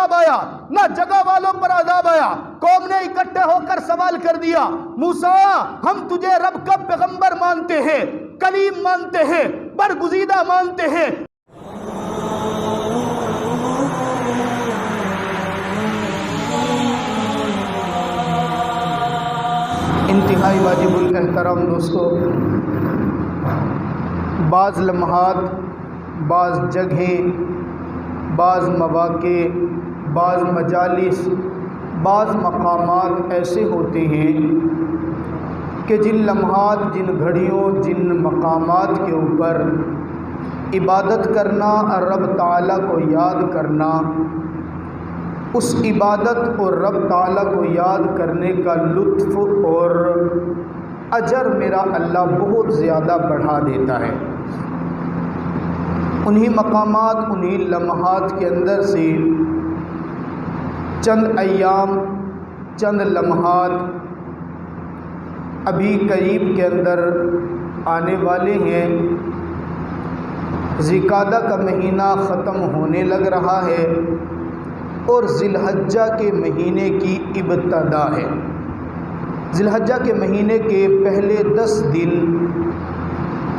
عذاب آیا نہ جگہ والوں پر عذاب آیا۔ قوم نے اکٹھے ہو کر سوال کر دیا، موسیٰ ہم تجھے رب کا پیغمبر مانتے ہیں، کلیم مانتے ہیں، برگزیدہ مانتے ہیں۔ انتہائی واجب الاحترام دوستو، بعض لمحات، بعض جگہیں، بعض مواقع، بعض مجالس، بعض مقامات ایسے ہوتے ہیں کہ جن لمحات، جن گھڑیوں، جن مقامات کے اوپر عبادت کرنا، رب تعالیٰ کو یاد کرنا، اس عبادت اور رب تعالیٰ کو یاد کرنے کا لطف اور اجر میرا اللہ بہت زیادہ بڑھا دیتا ہے۔ انہی مقامات، انہی لمحات کے اندر سے چند ایام، چند لمحات ابھی قریب کے اندر آنے والے ہیں۔ ذی القعدہ کا مہینہ ختم ہونے لگ رہا ہے اور ذی الحجہ کے مہینے کی ابتدا ہے۔ ذی الحجہ کے مہینے کے پہلے 10 دن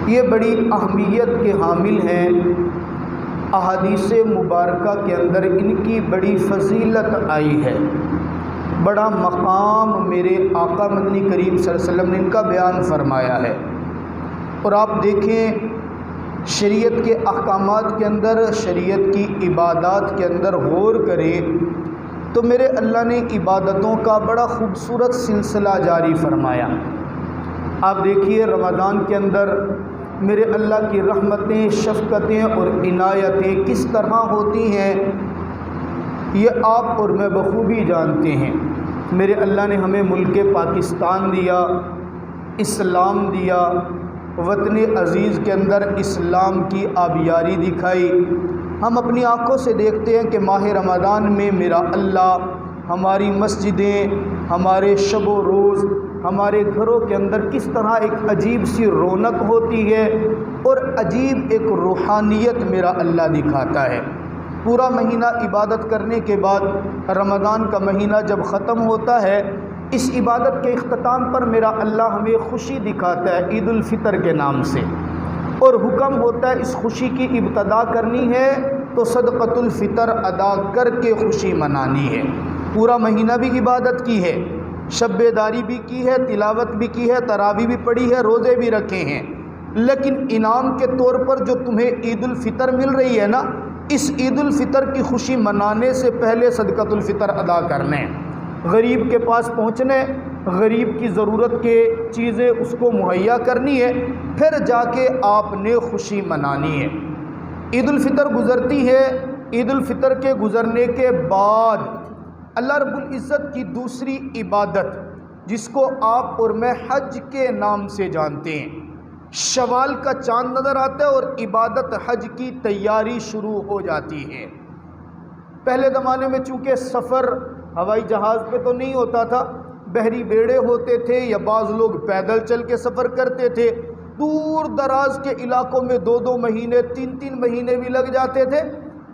یہ بڑی اہمیت کے حامل ہیں۔ احادیث مبارکہ کے اندر ان کی بڑی فضیلت آئی ہے، بڑا مقام میرے آقا مدنی کریم صلی اللہ علیہ وسلم نے ان کا بیان فرمایا ہے۔ اور آپ دیکھیں شریعت کے احکامات کے اندر، شریعت کی عبادات کے اندر غور کریں تو میرے اللہ نے عبادتوں کا بڑا خوبصورت سلسلہ جاری فرمایا۔ آپ دیکھیے رمضان کے اندر میرے اللہ کی رحمتیں، شفقتیں اور عنایتیں کس طرح ہوتی ہیں، یہ آپ اور میں بخوبی جانتے ہیں۔ میرے اللہ نے ہمیں ملک پاکستان دیا، اسلام دیا، وطن عزیز کے اندر اسلام کی آبیاری دکھائی۔ ہم اپنی آنکھوں سے دیکھتے ہیں کہ ماہ رمضان میں میرا اللہ ہماری مسجدیں، ہمارے شب و روز، ہمارے گھروں کے اندر کس طرح ایک عجیب سی رونق ہوتی ہے اور عجیب ایک روحانیت میرا اللہ دکھاتا ہے۔ پورا مہینہ عبادت کرنے کے بعد رمضان کا مہینہ جب ختم ہوتا ہے، اس عبادت کے اختتام پر میرا اللہ ہمیں خوشی دکھاتا ہے عید الفطر کے نام سے، اور حکم ہوتا ہے اس خوشی کی ابتدا کرنی ہے تو صدقۃ الفطر ادا کر کے خوشی منانی ہے۔ پورا مہینہ بھی عبادت کی ہے، شب بیداری بھی کی ہے، تلاوت بھی کی ہے، تراویح بھی پڑھی ہے، روزے بھی رکھے ہیں، لیکن انعام کے طور پر جو تمہیں عید الفطر مل رہی ہے نا، اس عید الفطر کی خوشی منانے سے پہلے صدقۃ الفطر ادا کرنے، غریب کے پاس پہنچنے، غریب کی ضرورت کے چیزیں اس کو مہیا کرنی ہے، پھر جا کے آپ نے خوشی منانی ہے۔ عید الفطر گزرتی ہے، عید الفطر کے گزرنے کے بعد اللہ رب العزت کی دوسری عبادت جس کو آپ اور میں حج کے نام سے جانتے ہیں، شوال کا چاند نظر آتا ہے اور عبادت حج کی تیاری شروع ہو جاتی ہے۔ پہلے زمانے میں چونکہ سفر ہوائی جہاز پہ تو نہیں ہوتا تھا، بحری بیڑے ہوتے تھے یا بعض لوگ پیدل چل کے سفر کرتے تھے، دور دراز کے علاقوں میں 2 مہینے 3 مہینے بھی لگ جاتے تھے،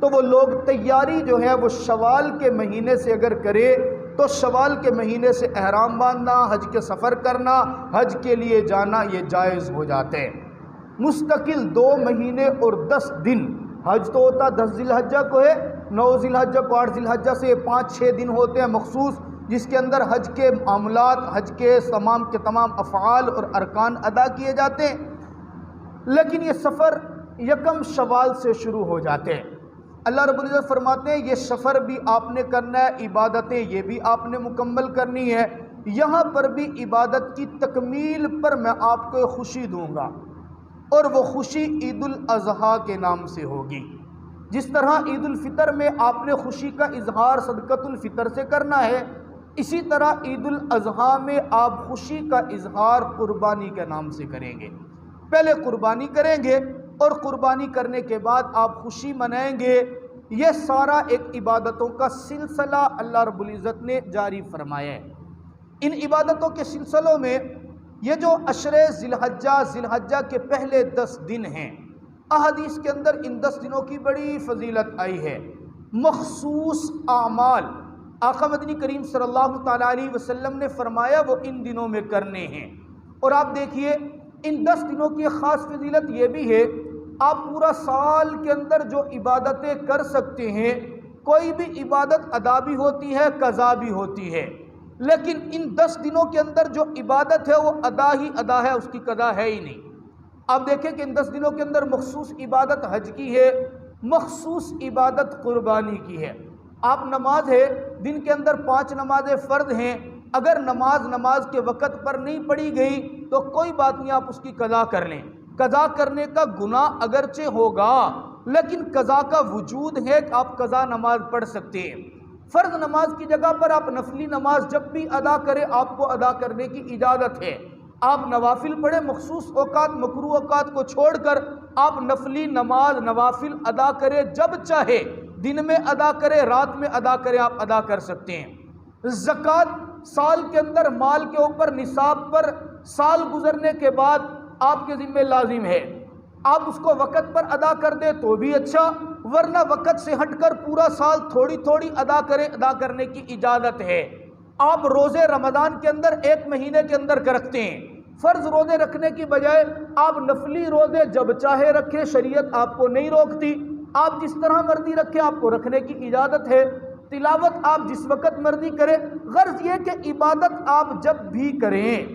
تو وہ لوگ تیاری جو ہے وہ شوال کے مہینے سے اگر کرے تو شوال کے مہینے سے احرام باندھنا، حج کے سفر کرنا، حج کے لیے جانا یہ جائز ہو جاتے ہیں۔ مستقل 2 مہینے اور 10 دن حج تو ہوتا 10 ذی الحجہ کو ہے، 9 ذی الحجہ کو، 8 ذی الحجہ سے 5-6 دن ہوتے ہیں مخصوص، جس کے اندر حج کے معاملات، حج کے تمام افعال اور ارکان ادا کیے جاتے ہیں، لیکن یہ سفر یکم شوال سے شروع ہو جاتے ہیں۔ اللہ رب العزت فرماتے ہیں یہ سفر بھی آپ نے کرنا ہے، عبادتیں یہ بھی آپ نے مکمل کرنی ہے، یہاں پر بھی عبادت کی تکمیل پر میں آپ کو خوشی دوں گا، اور وہ خوشی عید الاضحیٰ کے نام سے ہوگی۔ جس طرح عید الفطر میں آپ نے خوشی کا اظہار صدقۃ الفطر سے کرنا ہے، اسی طرح عید الاضحیٰ میں آپ خوشی کا اظہار قربانی کے نام سے کریں گے۔ پہلے قربانی کریں گے اور قربانی کرنے کے بعد آپ خوشی منائیں گے۔ یہ سارا ایک عبادتوں کا سلسلہ اللہ رب العزت نے جاری فرمایا ہے۔ ان عبادتوں کے سلسلوں میں یہ جو عشر ذی الحجہ کے پہلے 10 دن ہیں، احادیث کے اندر ان 10 دنوں کی بڑی فضیلت آئی ہے۔ مخصوص اعمال آقا مدنی کریم صلی اللہ تعالیٰ علیہ وسلم نے فرمایا وہ ان دنوں میں کرنے ہیں۔ اور آپ دیکھیے ان 10 دنوں کی خاص فضیلت یہ بھی ہے، آپ پورا سال کے اندر جو عبادتیں کر سکتے ہیں، کوئی بھی عبادت ادا بھی ہوتی ہے، قضا بھی ہوتی ہے، لیکن ان 10 دنوں کے اندر جو عبادت ہے وہ ادا ہی ادا ہے، اس کی قضا ہے ہی نہیں۔ آپ دیکھیں کہ ان 10 دنوں کے اندر مخصوص عبادت حج کی ہے، مخصوص عبادت قربانی کی ہے۔ آپ نماز ہے، دن کے اندر 5 نمازیں فرض ہیں، اگر نماز کے وقت پر نہیں پڑھی گئی تو کوئی بات نہیں، آپ اس کی قضا کر لیں۔ قضا کرنے کا گناہ اگرچہ ہوگا لیکن قضا کا وجود ہے کہ آپ قضا نماز پڑھ سکتے ہیں۔ فرض نماز کی جگہ پر آپ نفلی نماز جب بھی ادا کریں آپ کو ادا کرنے کی اجازت ہے۔ آپ نوافل پڑھیں، مخصوص اوقات مکروہ اوقات کو چھوڑ کر آپ نفلی نماز نوافل ادا کریں، جب چاہے دن میں ادا کریں، رات میں ادا کریں، آپ ادا کر سکتے ہیں۔ زکوٰۃ سال کے اندر مال کے اوپر نصاب پر سال گزرنے کے بعد آپ کے ذمہ لازم ہے، آپ اس کو وقت پر ادا کر دیں تو بھی اچھا، ورنہ وقت سے ہٹ کر پورا سال تھوڑی تھوڑی ادا کریں، ادا کرنے کی اجازت ہے۔ آپ روزے رمضان کے اندر 1 مہینے کے اندر رکھتے ہیں، فرض روزے رکھنے کی بجائے آپ نفلی روزے جب چاہے رکھیں، شریعت آپ کو نہیں روکتی، آپ جس طرح مرضی رکھیں، آپ کو رکھنے کی اجازت ہے۔ تلاوت آپ جس وقت مرضی کریں، غرض یہ کہ عبادت آپ جب بھی کریں،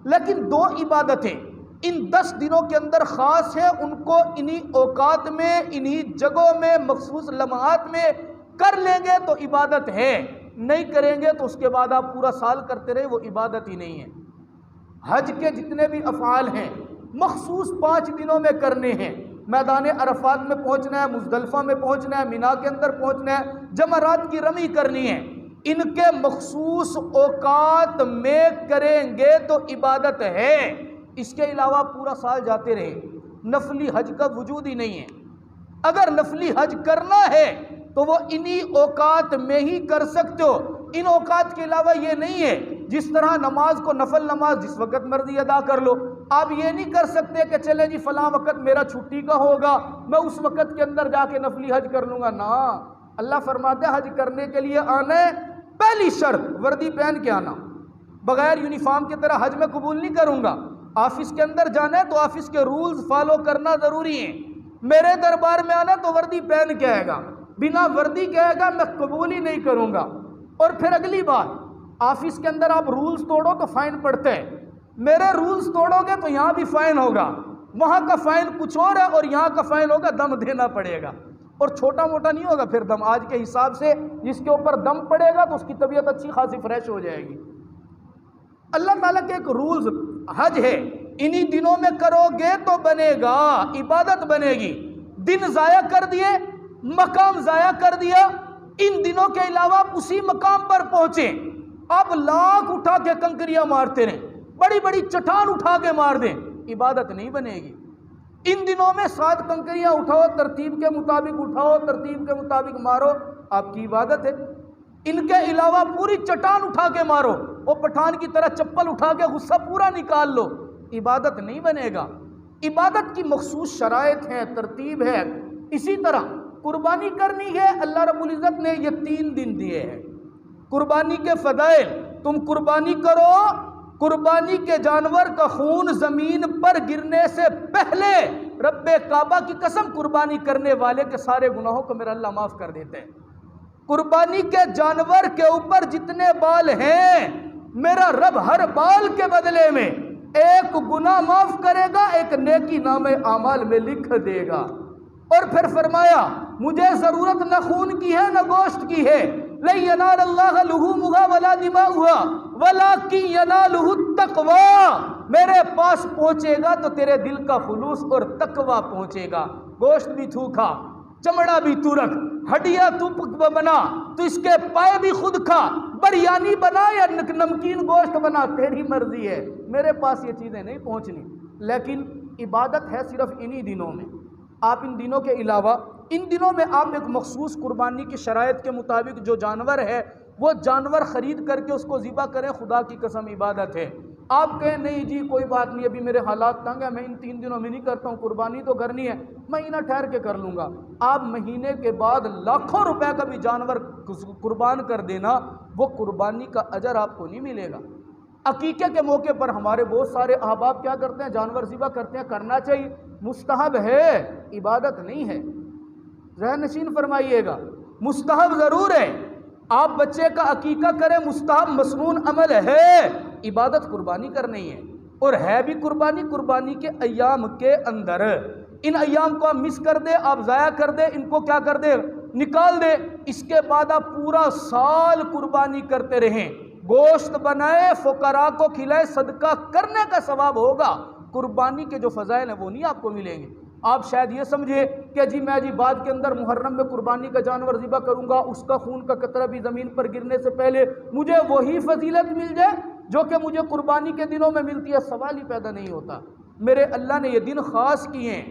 لیکن 2 عبادتیں ان 10 دنوں کے اندر خاص ہے، ان کو انہی اوقات میں، انہی جگہوں میں، مخصوص لمحات میں کر لیں گے تو عبادت ہے، نہیں کریں گے تو اس کے بعد آپ پورا سال کرتے رہے، وہ عبادت ہی نہیں ہے۔ حج کے جتنے بھی افعال ہیں مخصوص 5 دنوں میں کرنے ہیں، میدان عرفات میں پہنچنا ہے، مزدلفہ میں پہنچنا ہے، مینا کے اندر پہنچنا ہے، جمرات کی رمی کرنی ہے، ان کے مخصوص اوقات میں کریں گے تو عبادت ہے۔ اس کے علاوہ پورا سال جاتے رہے، نفلی حج کا وجود ہی نہیں ہے۔ اگر نفلی حج کرنا ہے تو وہ انہی اوقات میں ہی کر سکتے ہو، ان اوقات کے علاوہ یہ نہیں ہے۔ جس طرح نماز کو نفل نماز جس وقت مرضی ادا کر لو، آپ یہ نہیں کر سکتے کہ چلیں جی فلاں وقت میرا چھٹی کا ہوگا، میں اس وقت کے اندر جا کے نفلی حج کر لوں گا۔ نا، اللہ فرماتے ہیں حج کرنے کے لیے آنا ہے، پہلی شرط وردی پہن کے آنا، بغیر یونیفارم کی طرح حج میں قبول نہیں کروں گا۔ آفس کے اندر جانا ہے تو آفس کے رولز فالو کرنا ضروری ہے۔ میرے دربار میں آنا تو وردی پہن کے آئے گا، بنا وردی کے آئے گا میں قبول ہی نہیں کروں گا۔ اور پھر اگلی بات، آفس کے اندر آپ رولز توڑو تو فائن پڑتے ہیں، میرے رولز توڑو گے تو یہاں بھی فائن ہوگا، وہاں کا فائن کچھ اور ہے اور یہاں کا فائن ہوگا، دم دینا پڑے گا، اور چھوٹا موٹا نہیں ہوگا پھر دم، آج کے حساب سے جس کے اوپر دم پڑے گا تو اس کی طبیعت اچھی خاصی فریش ہو جائے گی۔ اللہ تعالیٰ کے ایک رولز حج ہے، انہی دنوں میں کرو گے تو بنے گا، عبادت بنے گی۔ دن ضائع کر دیے، مقام ضائع کر دیا، ان دنوں کے علاوہ آپ اسی مقام پر پہنچے، اب لاکھ اٹھا کے کنکریاں مارتے رہیں، بڑی بڑی چٹان اٹھا کے مار دیں، عبادت نہیں بنے گی۔ ان دنوں میں 7 کنکریاں اٹھاؤ، ترتیب کے مطابق اٹھاؤ، ترتیب کے مطابق مارو، آپ کی عبادت ہے۔ ان کے علاوہ پوری چٹان اٹھا کے مارو، وہ پٹھان کی طرح چپل اٹھا کے غصہ پورا نکال لو، عبادت نہیں بنے گا۔ عبادت کی مخصوص شرائط ہیں، ترتیب ہے۔ اسی طرح قربانی کرنی ہے، اللہ رب العزت نے یہ 3 دن دیے ہیں قربانی کے فضائل۔ تم قربانی کرو، قربانی کے جانور کا خون زمین پر گرنے سے پہلے رب کعبہ کی قسم قربانی کرنے والے کے سارے گناہوں کو میرا اللہ معاف کر دیتے ہیں۔ قربانی کے جانور کے اوپر جتنے بال ہیں میرا رب ہر بال کے بدلے میں ایک گناہ معاف کرے گا، ایک نیکی نامے اعمال میں لکھ دے گا۔ اور پھر فرمایا مجھے ضرورت نہ خون کی ہے نہ گوشت کی ہے، لَن يَنَالَ اللَّهَ لُحُومُهَا وَلَا دِمَاؤُهَا وَلَٰكِن يَنَالُهُ التَّقْوَىٰ، میرے پاس پہنچے گا تو تیرے دل کا خلوص اور تقویٰ پہنچے گا۔ گوشت بھی تو کھا، چمڑا بھی تو رکھ، ہڈیاں تو بنا، تو اس کے پائے بھی خود کھا، بریانی بنا یا نمکین گوشت بنا، تیری مرضی ہے، میرے پاس یہ چیزیں نہیں پہنچنی۔ لیکن عبادت ہے صرف انہی دنوں میں۔ آپ ان دنوں کے علاوہ ان دنوں میں آپ ایک مخصوص قربانی کی شرائط کے مطابق جو جانور ہے وہ جانور خرید کر کے اس کو ذبح کریں، خدا کی قسم عبادت ہے۔ آپ کہیں نہیں جی کوئی بات نہیں، ابھی میرے حالات تنگ ہیں، میں ان 3 دنوں میں نہیں کرتا ہوں، قربانی تو کرنی ہے، مہینہ ٹھہر کے کر لوں گا۔ آپ مہینے کے بعد لاکھوں روپے کا بھی جانور قربان کر دینا، وہ قربانی کا اجر آپ کو نہیں ملے گا۔ عقیقے کے موقع پر ہمارے بہت سارے احباب کیا کرتے ہیں، جانور ذبح کرتے ہیں، کرنا چاہیے، مستحب ہے، عبادت نہیں ہے۔ ذہن نشین فرمائیے گا، مستحب ضرور ہے، آپ بچے کا عقیقہ کریں، مستحب مسنون عمل ہے، عبادت قربانی کرنی ہے، اور ہے بھی قربانی کے ایام کے اندر۔ ان ایام کو آپ مس کر دے، آپ ضائع کر دے، ان کو کیا کر دے، نکال دے، اس کے بعد آپ پورا سال قربانی کرتے رہیں، گوشت بنائے، فقراء کو کھلائے، صدقہ کرنے کا ثواب ہوگا، قربانی کے جو فضائل ہیں وہ نہیں آپ کو ملیں گے۔ آپ شاید یہ سمجھے کہ جی میں بعد کے اندر محرم میں قربانی کا جانور ذبح کروں گا، اس کا خون کا قطرہ بھی زمین پر گرنے سے پہلے مجھے وہی فضیلت مل جائے جو کہ مجھے قربانی کے دنوں میں ملتی ہے، سوال ہی پیدا نہیں ہوتا۔ میرے اللہ نے یہ دن خاص کیے ہیں،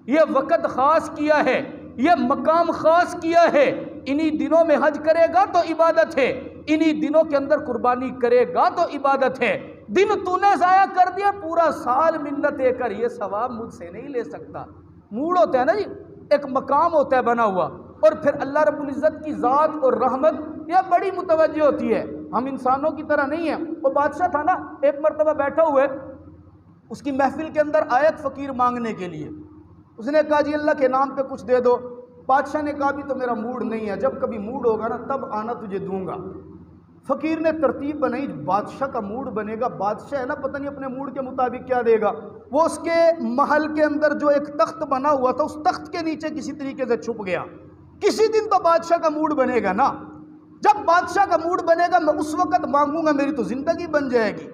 یہ وقت خاص کیا ہے، یہ مقام خاص کیا ہے، انہی دنوں میں حج کرے گا تو عبادت ہے، انہی دنوں کے اندر قربانی کرے گا تو عبادت ہے۔ دن تو نے ضائع کر دیا، پورا سال منتیں کر، یہ ثواب مجھ سے نہیں لے سکتا۔ موڈ ہوتا ہے نا جی، ایک مقام ہوتا ہے بنا ہوا، اور پھر اللہ رب العزت کی ذات اور رحمت یہ بڑی متوجہ ہوتی ہے، ہم انسانوں کی طرح نہیں ہیں۔ وہ بادشاہ تھا نا، ایک مرتبہ بیٹھا ہوئے، اس کی محفل کے اندر آیت فقیر مانگنے کے لیے، اس نے کہا جی اللہ کے نام پہ کچھ دے دو۔ بادشاہ نے کہا بھی تو میرا موڈ نہیں ہے، جب کبھی موڈ ہوگا نا تب آنا تجھے دوں گا۔ فقیر نے ترتیب بنائی، بادشاہ کا موڈ بنے گا، بادشاہ ہے نا پتہ نہیں اپنے موڈ کے مطابق کیا دے گا۔ وہ اس کے محل کے اندر جو ایک تخت بنا ہوا تھا، اس تخت کے نیچے کسی طریقے سے چھپ گیا۔ کسی دن تو بادشاہ کا موڈ بنے گا نا، جب بادشاہ کا موڈ بنے گا میں اس وقت مانگوں گا، میری تو زندگی بن جائے گی۔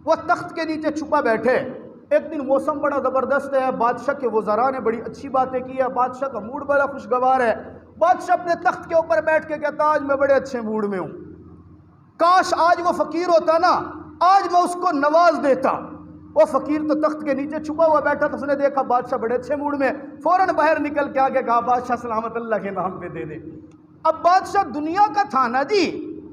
وہ تخت کے نیچے چھپا بیٹھے، ایک دن موسم بڑا زبردست ہے، بادشاہ کے وزراء نے بڑی اچھی باتیں کی ہے، بادشاہ کا موڈ بڑا خوشگوار ہے۔ بادشاہ اپنے تخت کے اوپر بیٹھ کے کہتا آج میں بڑے اچھے موڈ میں ہوں، کاش آج وہ فقیر ہوتا نا، آج میں اس کو نواز دیتا۔ وہ فقیر تو تخت کے نیچے چھپا ہوا بیٹھا تھا، اس نے دیکھا بادشاہ بڑے اچھے موڈ میں، فوراً باہر نکل کے آگے کہا بادشاہ سلامت اللہ کے نام پہ دے دے۔ اب بادشاہ دنیا کا تھا نا جی،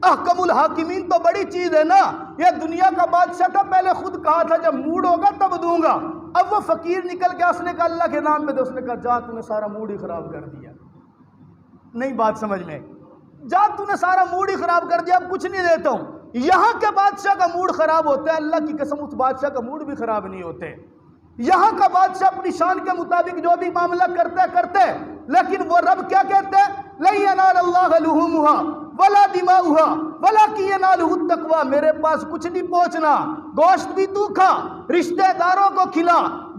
احکم الحاکمین تو بڑی چیز ہے نا، یہ دنیا کا بادشاہ تھا، پہلے خود کہا تھا جب موڈ ہوگا تب دوں گا۔ اب وہ فقیر نکل کے اس نے کہا اللہ کے نام پہ دے، اس نے کہا جا تو نے سارا موڈ ہی خراب کر دیا۔ نہیں بات سمجھ میں، جا تو نے سارا موڈ ہی خراب کر دیا، اب کچھ نہیں دیتا ہوں۔ یہاں کے بادشاہ کا موڈ خراب ہوتا ہے، اللہ کی قسم اس بادشاہ کا موڈ بھی خراب نہیں ہوتے۔ یہاں کا بادشاہ اپنی شان کے مطابق جو بھی معاملہ کرتے، لیکن وہ رب کیا کہتے ہیں لَن يَنَالَ اللَّهَ لُحُومُهَا وَلَا دِمَاؤُهَا وَلَٰكِن يَنَالُهُ التَّقْوَىٰ، میرے پاس کچھ نہیں پہنچنا، گوشت بھی تو کھا، رشتہ داروں کو کھلا،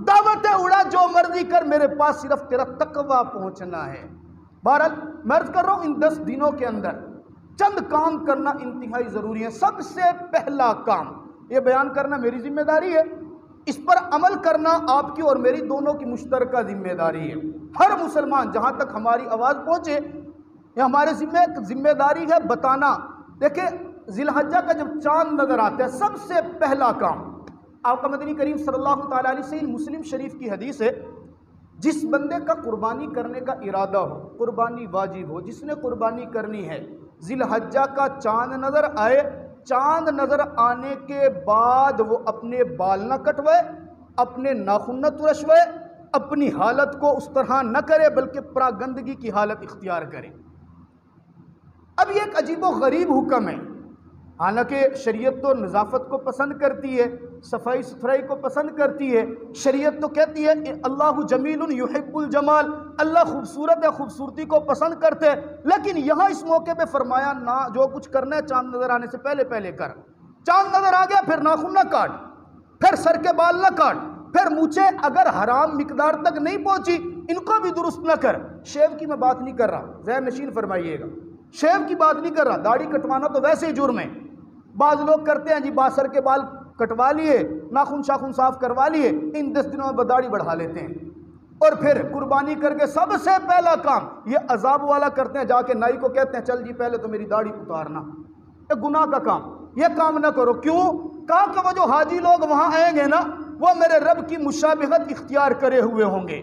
دعوتیں اڑا، جو مرضی کر، میرے پاس صرف تیرا تقویٰ پہنچنا ہے۔ بہرحال میں عرض کر رہا ہوں، ان 10 دنوں کے اندر چند کام کرنا انتہائی ضروری ہے۔ سب سے پہلا کام یہ بیان کرنا میری ذمہ داری ہے، اس پر عمل کرنا آپ کی اور میری دونوں کی مشترکہ ذمہ داری ہے۔ ہر مسلمان جہاں تک ہماری آواز پہنچے، یہ ہمارے ذمہ داری ہے بتانا۔ دیکھیں ذی الحجہ کا جب چاند نظر آتا ہے، سب سے پہلا کام آقا مدنی کریم صلی اللہ تعالیٰ علیہ وسلم، مسلم شریف کی حدیث ہے، جس بندے کا قربانی کرنے کا ارادہ ہو، قربانی واجب ہو، جس نے قربانی کرنی ہے، ذی الحجہ کا چاند نظر آئے، چاند نظر آنے کے بعد وہ اپنے بال نہ کٹوائے، اپنے ناخن نہ ترشوائے، اپنی حالت کو اس طرح نہ کرے بلکہ پراگندگی کی حالت اختیار کرے۔ اب یہ ایک عجیب و غریب حکم ہے، حالانکہ شریعت تو نظافت کو پسند کرتی ہے، صفائی ستھرائی کو پسند کرتی ہے، شریعت تو کہتی ہے اللہ جمیل یحب الجمال، اللہ خوبصورت ہے، خوبصورتی کو پسند کرتے ہیں، لیکن یہاں اس موقع پہ فرمایا نہ، جو کچھ کرنا ہے چاند نظر آنے سے پہلے کر۔ چاند نظر آ گیا پھر ناخن نہ کاٹ، پھر سر کے بال نہ کاٹ، پھر مونچھیں اگر حرام مقدار تک نہیں پہنچی ان کو بھی درست نہ کر۔ شیو کی میں بات نہیں کر رہا، ذہن نشین فرمائیے گا، شیو کی بات نہیں کر رہا، داڑھی کٹوانا تو ویسے ہی جرم ہے۔ بعض لوگ کرتے ہیں جی سر کے بال کٹوا لیے، ناخن شاخن صاف کروا لیے، ان 10 دنوں میں داڑھی بڑھا لیتے ہیں، اور پھر قربانی کر کے سب سے پہلا کام یہ عذاب والا کرتے ہیں، جا کے نائی کو کہتے ہیں چل جی پہلے تو میری داڑھی اتارنا۔ یہ گناہ کا کام، یہ کام نہ کرو۔ کیوں؟ کہا کہ وہ جو حاجی لوگ وہاں آئیں گے نا، وہ میرے رب کی مشابہت اختیار کرے ہوئے ہوں گے۔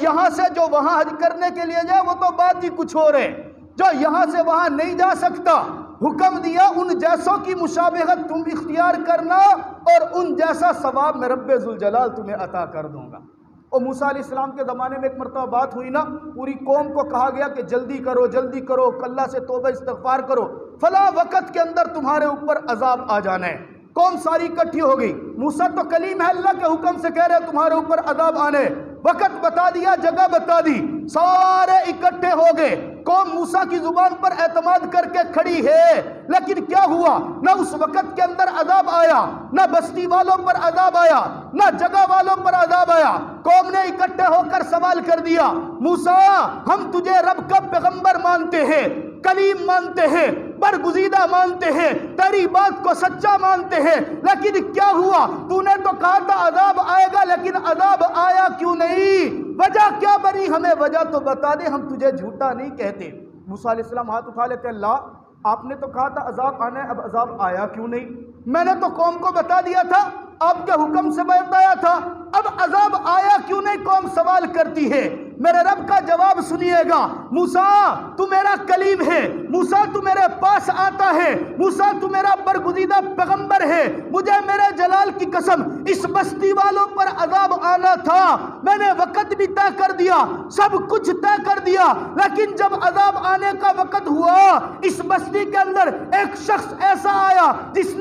یہاں سے جو وہاں حج کرنے کے لیے جائے وہ تو بات ہی کچھ اور ہے، جو یہاں سے وہاں نہیں جا سکتا، حکم دیا ان جیسوں کی مشابہت تم اختیار کرنا اور ان جیسا ثواب میں رب ذوالجلال تمہیں عطا کر دوں گا۔ اور موسیٰ علیہ السلام کے زمانے میں ایک مرتبہ بات ہوئی نا، پوری قوم کو کہا گیا کہ جلدی کرو اللہ سے توبہ استغفار کرو، فلاں وقت کے اندر تمہارے اوپر عذاب آ جانا ہے۔ قوم ساری اکٹھی ہو گئی، موسیٰ تو کلیم ہے، اللہ کے حکم سے کہہ رہے تمہارے اوپر عذاب آنے، وقت بتا دیا، جگہ بتا دی، سارے اکٹھے ہو گئے۔ قوم موسیٰ کی زبان پر اعتماد کر کے کھڑی ہے، لیکن کیا ہوا؟ نہ اس وقت کے اندر عذاب آیا، نہ بستی والوں پر عذاب آیا، نہ جگہ والوں پر عذاب آیا۔ قوم نے اکٹھے ہو کر سوال کر دیا، موسیٰ ہم تجھے رب کا پیغمبر مانتے ہیں، کلیم مانتے ہیں، برگزیدہ مانتے ہیں، تیری بات کو سچا مانتے ہیں، لیکن کیا ہوا؟ تو نے تو کہا تھا عذاب آئے گا، لیکن عذاب آیا کیوں نہیں؟ وجہ کیا بنی؟ ہمیں وجہ تو بتا دے، ہم تجھے جھوٹا نہیں کہتے۔ موسیٰ علیہ السلام ہاتھ اٹھا لیتے، اللہ آپ نے تو کہا تھا عذاب آنا ہے، اب عذاب آیا کیوں نہیں؟ میں نے تو قوم کو بتا دیا تھا، آپ کے حکم سے بتایا تھا، اب عذاب آیا کیوں نہیں؟ قوم سوال کرتی ہے۔ میرے رب کا جواب سنیے گا، موسیٰ تو میرا کلیم ہے، موسیٰ تو میرے پاس آتا ہے، موسیٰ تو میرا برگزیدہ پیغمبر ہے، مجھے میرے جلال کی قسم اس بستی والوں پر عذاب آنا تھا، میں نے وقت بھی طے کر دیا، سب کچھ طے کر دیا، لیکن جب عذاب آنے کا وقت ہوا، اس بستی کے اندر ایک شخص ایسا آیا جس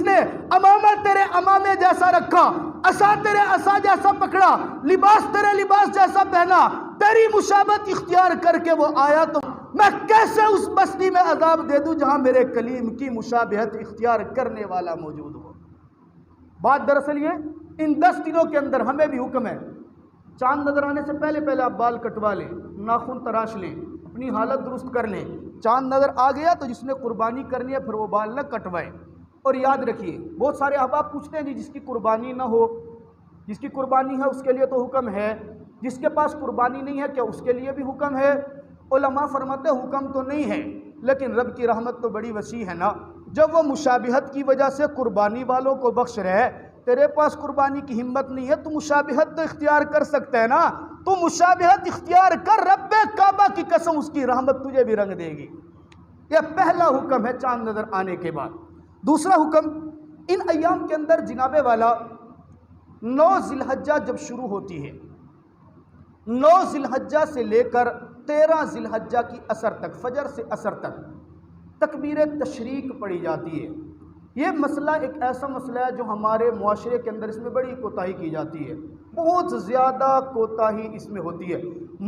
نے امامہ تیرے امامے جیسا رکھا، عصا تیرے عصا جیسا پکڑا، لباس تیرے لباس جیسا پہنا، تیری مشابہت اختیار کر کے وہ آیا، تو میں کیسے اس بستی میں عذاب دے دوں جہاں میرے کلیم کی مشابہت اختیار کرنے والا موجود ہو؟ بات دراصل یہ، ان 10 دنوں کے اندر ہمیں بھی حکم ہے، چاند نظر آنے سے پہلے آپ بال کٹوا لیں، ناخن تراش لیں، اپنی حالت درست کر لیں۔ چاند نظر آ گیا تو جس نے قربانی کرنی ہے پھر وہ بال نہ کٹوائے۔ اور یاد رکھیے، بہت سارے احباب پوچھتے ہیں جی جس کی قربانی نہ ہو، جس کی قربانی ہے اس کے لیے تو حکم ہے، جس کے پاس قربانی نہیں ہے کیا اس کے لیے بھی حکم ہے؟ علماء فرماتے ہیں حکم تو نہیں ہے، لیکن رب کی رحمت تو بڑی وسیع ہے نا، جب وہ مشابہت کی وجہ سے قربانی والوں کو بخش رہے، تیرے پاس قربانی کی ہمت نہیں ہے، تو مشابہت تو اختیار کر سکتا ہے نا، تو مشابہت اختیار کر، رب کعبہ کی قسم اس کی رحمت تجھے بھی رنگ دے گی۔ یہ پہلا حکم ہے چاند نظر آنے کے بعد۔ دوسرا حکم، ان ایام کے اندر جناب والا 9 ذی الحجہ جب شروع ہوتی ہے، 9 ذی الحجہ سے لے کر 13 ذی الحجہ کی عصر تک، فجر سے عصر تک تکبیر تشریق پڑھی جاتی ہے۔ یہ مسئلہ ایک ایسا مسئلہ ہے جو ہمارے معاشرے کے اندر اس میں بڑی کوتاہی کی جاتی ہے، بہت زیادہ کوتاہی اس میں ہوتی ہے۔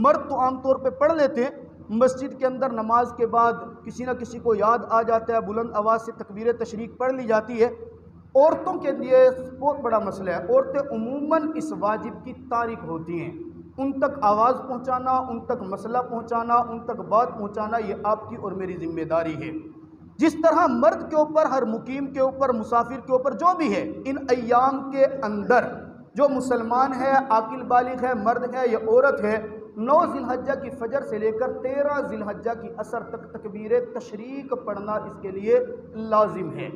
مرد تو عام طور پہ پڑھ لیتے ہیں، مسجد کے اندر نماز کے بعد کسی نہ کسی کو یاد آ جاتا ہے، بلند آواز سے تکبیر تشریق پڑھ لی جاتی ہے۔ عورتوں کے لیے بہت بڑا مسئلہ ہے، عورتیں عموماً اس واجب کی تارک ہوتی ہیں، ان تک آواز پہنچانا، ان تک مسئلہ پہنچانا، ان تک بات پہنچانا یہ آپ کی اور میری ذمہ داری ہے۔ جس طرح مرد کے اوپر، ہر مقیم کے اوپر، مسافر کے اوپر جو بھی ہے، ان ایام کے اندر جو مسلمان ہے، عاقل بالغ ہے، مرد ہے یا عورت ہے، 9 ذی الحجہ کی فجر سے لے کر 13 ذی الحجہ کی عصر تک تکبیر تشریق پڑھنا اس کے لیے لازم ہے۔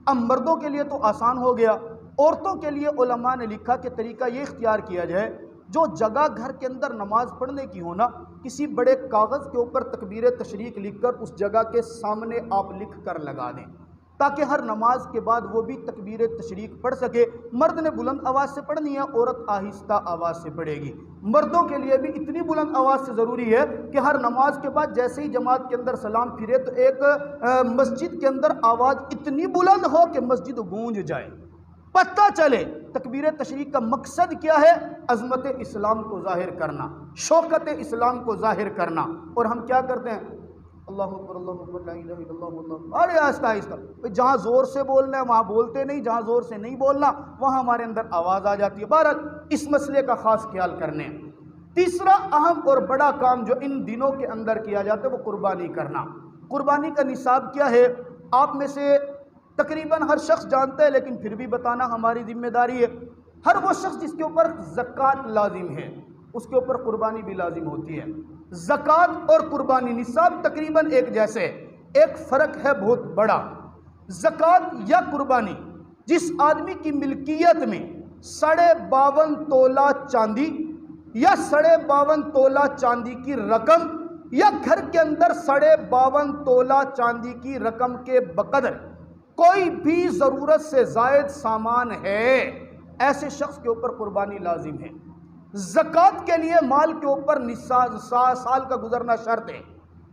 اب مردوں کے لیے تو آسان ہو گیا، عورتوں کے لیے علماء نے لکھا کہ طریقہ یہ اختیار کیا جائے، جو جگہ گھر کے اندر نماز پڑھنے کی ہونا، کسی بڑے کاغذ کے اوپر تکبیر تشریق لکھ کر اس جگہ کے سامنے آپ لکھ کر لگا دیں، تاکہ ہر نماز کے بعد وہ بھی تکبیر تشریق پڑھ سکے۔ مرد نے بلند آواز سے پڑھنی ہے، عورت آہستہ آواز سے پڑھے گی۔ مردوں کے لیے بھی اتنی بلند آواز سے ضروری ہے کہ ہر نماز کے بعد جیسے ہی جماعت کے اندر سلام پھرے تو ایک مسجد کے اندر آواز اتنی بلند ہو کہ مسجد گونج جائے، پتہ چلے تکبیر تشریق کا مقصد کیا ہے، عظمت اسلام کو ظاہر کرنا، شوکت اسلام کو ظاہر کرنا۔ اور ہم کیا کرتے ہیں؟ اللہ اکبر اللہ اکبر لا الہ الا اللہ اللہ، ارے آہستہ آہستہ، جہاں زور سے بولنا ہے وہاں بولتے نہیں، جہاں زور سے نہیں بولنا وہاں ہمارے اندر آواز آ جاتی ہے۔ بہرحال اس مسئلے کا خاص خیال کرنے۔ تیسرا اہم اور بڑا کام جو ان دنوں کے اندر کیا جاتا ہے وہ قربانی کرنا۔ قربانی کا نصاب کیا ہے آپ میں سے تقریباً ہر شخص جانتا ہے، لیکن پھر بھی بتانا ہماری ذمہ داری ہے۔ ہر وہ شخص جس کے اوپر زکوٰۃ لازم ہے اس کے اوپر قربانی بھی لازم ہوتی ہے۔ زکوٰۃ اور قربانی نصاب تقریباً ایک جیسے، ایک فرق ہے بہت بڑا۔ زکوٰۃ یا قربانی، جس آدمی کی ملکیت میں 52.5 تولہ چاندی یا 52.5 تولہ چاندی کی رقم یا گھر کے اندر 52.5 تولہ چاندی کی رقم کے بقدر کوئی بھی ضرورت سے زائد سامان ہے، ایسے شخص کے اوپر قربانی لازم ہے۔ زکوٰۃ کے لیے مال کے اوپر سال کا گزرنا شرط ہے،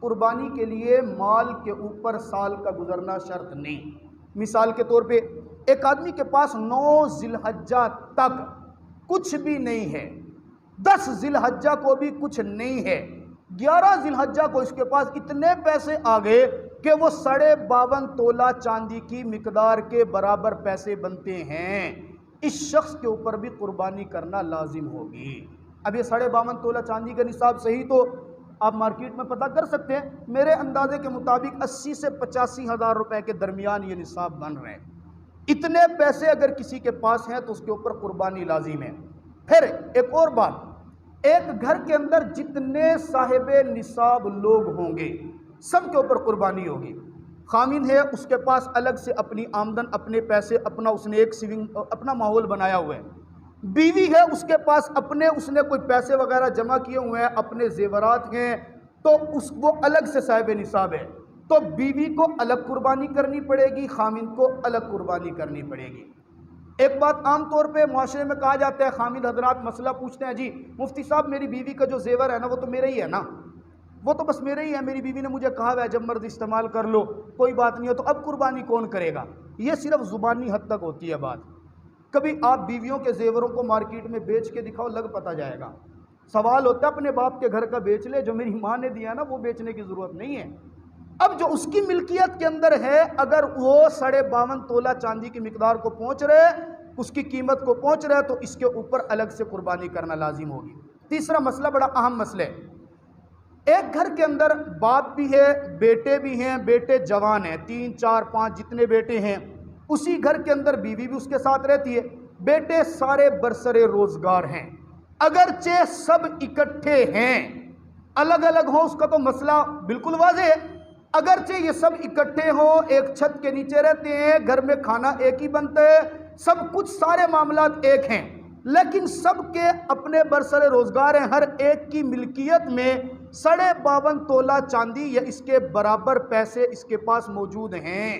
قربانی کے لیے مال کے اوپر سال کا گزرنا شرط نہیں۔ مثال کے طور پہ ایک آدمی کے پاس 9 ذی الحجہ تک کچھ بھی نہیں ہے، 10 ذی الحجہ کو بھی کچھ نہیں ہے، 11 ذی الحجہ کو اس کے پاس اتنے پیسے آ گئے کہ وہ 52.5 تولہ چاندی کی مقدار کے برابر پیسے بنتے ہیں، اس شخص کے اوپر بھی قربانی کرنا لازم ہوگی۔ اب یہ 52.5 تولہ چاندی کا نصاب صحیح تو آپ مارکیٹ میں پتہ کر سکتے ہیں، میرے اندازے کے مطابق 80 سے 85 ہزار روپے کے درمیان یہ نصاب بن رہے ہیں۔ اتنے پیسے اگر کسی کے پاس ہیں تو اس کے اوپر قربانی لازم ہے۔ پھر ایک اور بات، ایک گھر کے اندر جتنے صاحب نصاب لوگ ہوں گے سب کے اوپر قربانی ہوگی۔ خامند ہے، اس کے پاس الگ سے اپنی آمدن، اپنے پیسے، اس نے ایک سیونگ، اپنا ماحول بنایا ہوا ہے۔ بیوی ہے، اس کے پاس اس نے کوئی پیسے وغیرہ جمع کیے ہوئے ہیں، اپنے زیورات ہیں، تو وہ الگ سے صاحب نصاب ہے، تو بیوی کو الگ قربانی کرنی پڑے گی، خامند کو الگ قربانی کرنی پڑے گی۔ ایک بات عام طور پہ معاشرے میں کہا جاتا ہے، خامند حضرات مسئلہ پوچھتے ہیں، جی مفتی صاحب میری بیوی کا جو زیور ہے نا وہ تو میرا ہی ہے نا، وہ تو بس میرے ہی ہے، میری بیوی نے مجھے کہا ہے جب مرضی استعمال کر لو، کوئی بات نہیں ہے، تو اب قربانی کون کرے گا؟ یہ صرف زبانی حد تک ہوتی ہے بات۔ کبھی آپ بیویوں کے زیوروں کو مارکیٹ میں بیچ کے دکھاؤ، لگ پتہ جائے گا۔ سوال ہوتا ہے اپنے باپ کے گھر کا بیچ لے، جو میری ماں نے دیا نا وہ بیچنے کی ضرورت نہیں ہے۔ اب جو اس کی ملکیت کے اندر ہے، اگر وہ 52.5 تولہ چاندی کی مقدار کو پہنچ رہے، اس کی قیمت کو پہنچ رہا ہے، تو اس کے اوپر الگ سے قربانی کرنا لازم ہوگی۔ تیسرا مسئلہ بڑا اہم مسئلہ ہے، ایک گھر کے اندر باپ بھی ہے، بیٹے بھی ہیں، بیٹے جوان ہیں، 3 4 5 جتنے بیٹے ہیں، اسی گھر کے اندر بیوی بھی اس کے ساتھ رہتی ہے، بیٹے سارے برسر روزگار ہیں، اگرچہ سب اکٹھے ہیں، الگ الگ ہوں اس کا تو مسئلہ بالکل واضح ہے، اگرچہ یہ سب اکٹھے ہوں، ایک چھت کے نیچے رہتے ہیں، گھر میں کھانا ایک ہی بنتا ہے، سب کچھ سارے معاملات ایک ہیں، لیکن سب کے اپنے برسر روزگار ہیں، ہر ایک کی ملکیت میں 52.5 تولہ چاندی یا اس کے برابر پیسے اس کے پاس موجود ہیں۔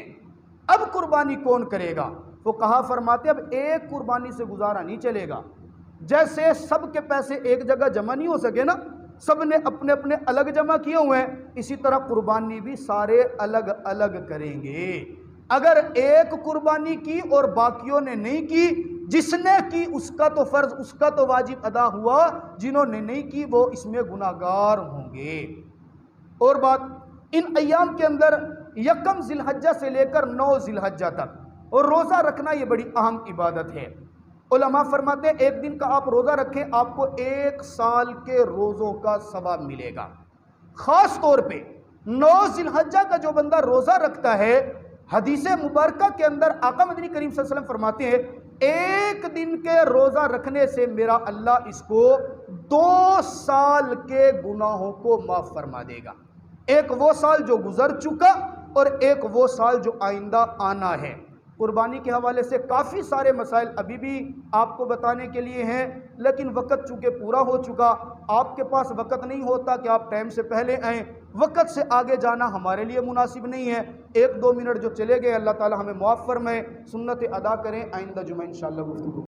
اب قربانی کون کرے گا؟ فقہا فرماتے اب ایک قربانی سے گزارا نہیں چلے گا، جیسے سب کے پیسے ایک جگہ جمع نہیں ہو سکے نا، سب نے اپنے اپنے الگ جمع کیے ہوئے ہیں، اسی طرح قربانی بھی سارے الگ الگ کریں گے۔ اگر ایک قربانی کی اور باقیوں نے نہیں کی، جس نے کی اس کا تو فرض، اس کا تو واجب ادا ہوا، جنہوں نے نہیں کی وہ اس میں گناہگار ہوں گے۔ اور بات، ان ایام کے اندر 1 ذی الحجہ سے لے کر 9 ذی الحجہ تک اور روزہ رکھنا یہ بڑی اہم عبادت ہے۔ علماء فرماتے ہیں ایک دن کا آپ روزہ رکھیں، آپ کو 1 سال کے روزوں کا ثواب ملے گا۔ خاص طور پہ 9 ذی الحجہ کا جو بندہ روزہ رکھتا ہے، حدیث مبارکہ کے اندر آقا مدنی کریم صلی اللہ علیہ وسلم فرماتے ہیں ایک دن کے روزہ رکھنے سے میرا اللہ اس کو 2 سال کے گناہوں کو معاف فرما دے گا، ایک وہ سال جو گزر چکا اور ایک وہ سال جو آئندہ آنا ہے۔ قربانی کے حوالے سے کافی سارے مسائل ابھی بھی آپ کو بتانے کے لیے ہیں، لیکن وقت چونکہ پورا ہو چکا، آپ کے پاس وقت نہیں ہوتا کہ آپ ٹائم سے پہلے آئیں، وقت سے آگے جانا ہمارے لیے مناسب نہیں ہے، 1 2 منٹ جو چلے گئے اللہ تعالی ہمیں معاف فرمائے، سنت ادا کریں، آئندہ جمعہ انشاءاللہ گفتگو